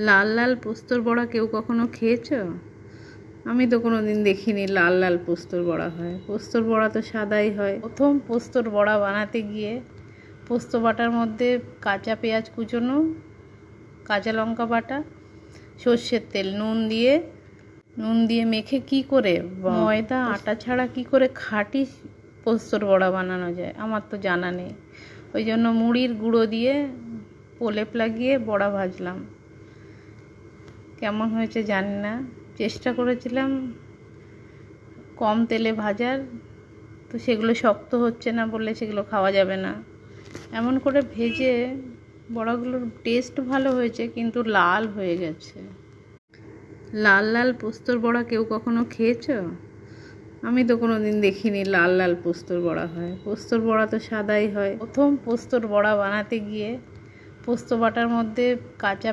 লাল লাল পোস্তর বড়া কেউ কখনো খেয়েছো? আমি তো কোনোদিন দেখিনি লাল লাল পোস্তর বড়া হয়। পোস্তর বড়া তো সাদাই হয়। প্রথম পোস্তর বড়া বানাতে গিয়ে পোস্ত বাটার মধ্যে কাঁচা পেঁয়াজ কুচোনো, কাঁচা লঙ্কা বাটা, সর্ষের তেল, নুন দিয়ে মেখে কি করে ময়দা আটা ছাড়া কি করে খাঁটি পোস্তর বড়া বানানো যায় আমার তো জানা নেই। ওই জন্য মুড়ির গুঁড়ো দিয়ে প্রলেপ লাগিয়ে বড়া ভাজলাম। কেমন হয়েছে জানি না, চেষ্টা করেছিলাম কম তেলে ভাজার, তো সেগুলো শক্ত হচ্ছে না বলে সেগুলো খাওয়া যাবে না। এমন করে ভেজে বড়াগুলোর টেস্ট ভালো হয়েছে কিন্তু লাল হয়ে গেছে। লাল লাল পোস্তর বড়া কেউ কখনো খেয়েছো? আমি তো কোনোদিন দেখিনি লাল লাল পোস্তর বড়া হয়। পোস্তর বড়া তো সাদাই হয়। প্রথম পোস্তর বড়া বানাতে গিয়ে পোস্ত বাটার মধ্যে কাঁচা